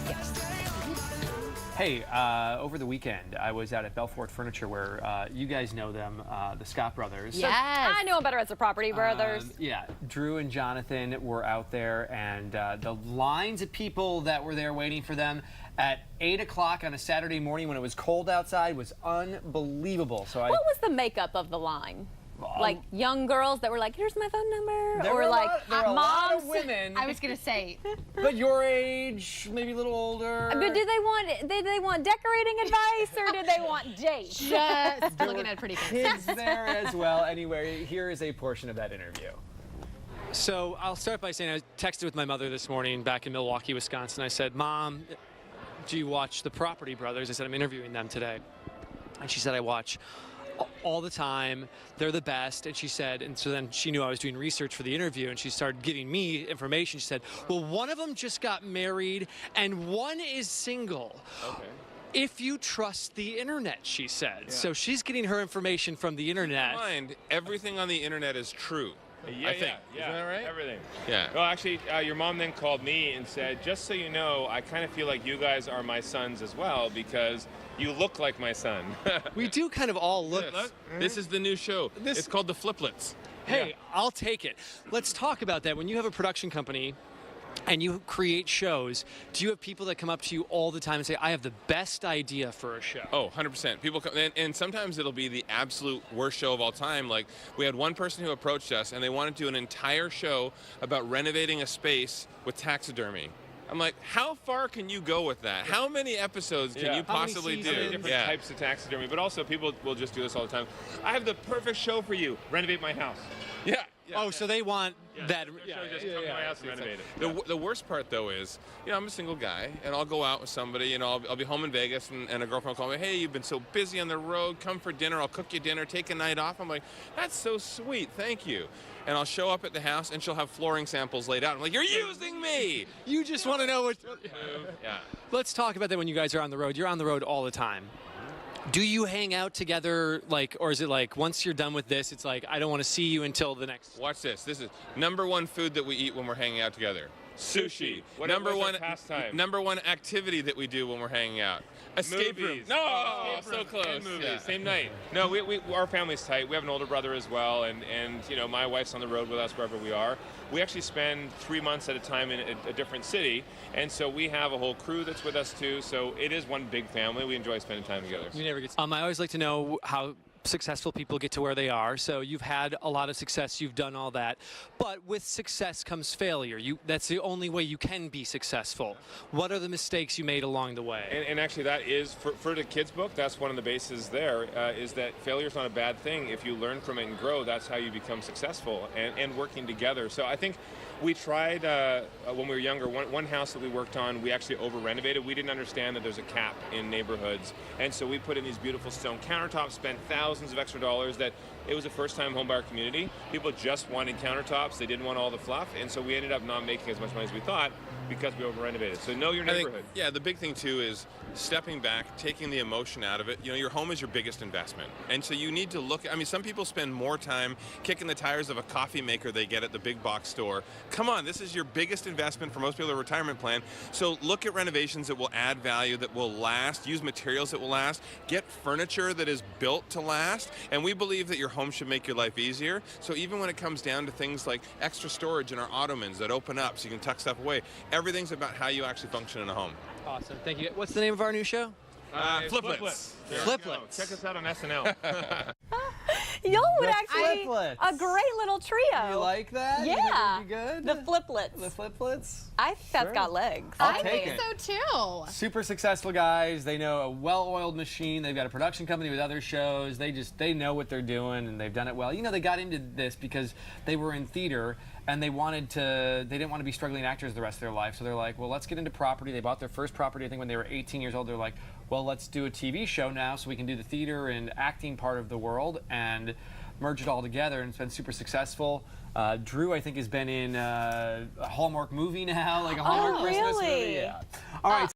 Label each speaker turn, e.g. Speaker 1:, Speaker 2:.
Speaker 1: guest.
Speaker 2: Hey, over the weekend, I was out at Belfort Furniture where you guys know them, the Scott brothers.
Speaker 1: Yes. I know them better as the Property Brothers.
Speaker 2: Yeah, Drew and Jonathan were out there, and the lines of people that were there waiting for them at 8 o'clock on a Saturday morning when it was cold outside was unbelievable. So
Speaker 1: what was the makeup of the line? Like young girls that were like, here's my phone number, or like
Speaker 2: there were
Speaker 1: moms.
Speaker 2: a lot of women.
Speaker 3: I was gonna say,
Speaker 2: but your age, maybe a little older.
Speaker 1: But did they want decorating advice or did they want dates?
Speaker 3: just looking at pretty
Speaker 2: kids there as well. Anyway, here is a portion of that interview. So I'll start by saying I texted with my mother this morning back in Milwaukee, Wisconsin. I said, Mom, do you watch the Property Brothers? I said, I'm interviewing them today. And she said, I watch all the time. They're the best. And she said, and so then she knew I was doing research for the interview, and she started giving me information. She said, well, one of them just got married and one is single. Okay. If you trust the internet, she said. Yeah. So she's getting her information from the internet.
Speaker 4: Keep in mind, everything on the internet is true.
Speaker 5: Yeah,
Speaker 4: I think.
Speaker 5: Yeah.
Speaker 4: Isn't that right?
Speaker 5: Everything.
Speaker 4: Yeah.
Speaker 5: Well, actually, your mom then called me and said, just so you know, I kind of feel like you guys are my sons as well because you look like my son.
Speaker 2: We do kind of all look.
Speaker 4: This is the new show. It's called The Fliplets.
Speaker 2: Hey, I'll take it. Let's talk about that. When you have a production company and you create shows, do you have people that come up to you all the time and say, I have the best idea for a show?
Speaker 4: Oh, 100%. People come, and sometimes it'll be the absolute worst show of all time. Like, we had one person who approached us, and they wanted to do an entire show about renovating a space with taxidermy. I'm like, how far can you go with that? How many episodes can you possibly do?
Speaker 5: Different types of taxidermy, but also people will just do this all the time. I have the perfect show for you. Renovate my house.
Speaker 4: Yeah.
Speaker 2: Oh, so they want that.
Speaker 5: Just come to my house and renovate it.
Speaker 4: The worst part, though, is, I'm a single guy, and I'll go out with somebody, I'll be home in Vegas, and a girlfriend will call me, hey, you've been so busy on the road, come for dinner, I'll cook you dinner, take a night off. I'm like, that's so sweet, thank you. And I'll show up at the house, and she'll have flooring samples laid out. I'm like, you're using me!
Speaker 2: You just want to know what...
Speaker 4: Yeah.
Speaker 2: Let's talk about that when you guys are on the road. You're on the road all the time. Do you hang out together, or is it like once you're done with this, it's like, I don't want to see you until the next?
Speaker 4: Watch this. This is #1 food that we eat when we're hanging out together. Sushi. Number one activity that we do when we're hanging out. Escape room. No, so close.
Speaker 5: And movies,
Speaker 4: Yeah.
Speaker 5: same night. No, our family's tight. We have an older brother as well, and my wife's on the road with us wherever we are. We actually spend 3 months at a time in a different city, and so we have a whole crew that's with us too. So it is one big family. We enjoy spending time together.
Speaker 2: You never get. I always like to know how successful people get to where they are. So you've had a lot of success, you've done all that, but with success comes failure. That's the only way you can be successful. What are the mistakes you made along the way?
Speaker 5: And actually that is, for the kids book, that's one of the bases there, is that failure's not a bad thing. If you learn from it and grow, that's how you become successful, and working together. So I think we tried, when we were younger, one house that we worked on, we actually over-renovated. We didn't understand that there's a cap in neighborhoods, and so we put in these beautiful stone countertops, spent thousands of extra dollars. That it was a first-time homebuyer community. People just wanted countertops. They didn't want all the fluff, and so we ended up not making as much money as we thought because we over-renovated. So know your neighborhood.
Speaker 4: The big thing too is stepping back, taking the emotion out of it. Your home is your biggest investment, and so you need to look. Some people spend more time kicking the tires of a coffee maker they get at the big box store. Come on, this is your biggest investment for most people, a retirement plan. So look at renovations that will add value, that will last. Use materials that will last. Get furniture that is built to last. And we believe that your home should make your life easier. So even when it comes down to things like extra storage in our ottomans that open up so you can tuck stuff away, everything's about how you actually function in a home.
Speaker 2: Awesome, thank you. What's the name of our new show?
Speaker 4: Fliplets.
Speaker 2: Fliplets.
Speaker 5: Check us out on SNL.
Speaker 1: Y'all would actually
Speaker 2: Fliplets.
Speaker 1: a great little trio.
Speaker 2: You like that?
Speaker 1: Yeah.
Speaker 2: You think it would be good?
Speaker 1: The Fliplets.
Speaker 2: The Fliplets?
Speaker 1: I think that's got legs.
Speaker 3: I
Speaker 2: take
Speaker 3: think
Speaker 2: it.
Speaker 3: so too.
Speaker 2: Super successful guys. They know a well-oiled machine. They've got a production company with other shows. They know what they're doing, and they've done it well. They got into this because they were in theater, and they didn't want to be struggling actors the rest of their life. So they're like, well, let's get into property. They bought their first property, I think, when they were 18 years old. They're like, well, let's do a TV show now so we can do the theater and acting part of the world and merge it all together, and it's been super successful. Drew, I think, has been in a Hallmark movie now, like a Hallmark Christmas movie.
Speaker 1: Really?
Speaker 2: Yeah. All right.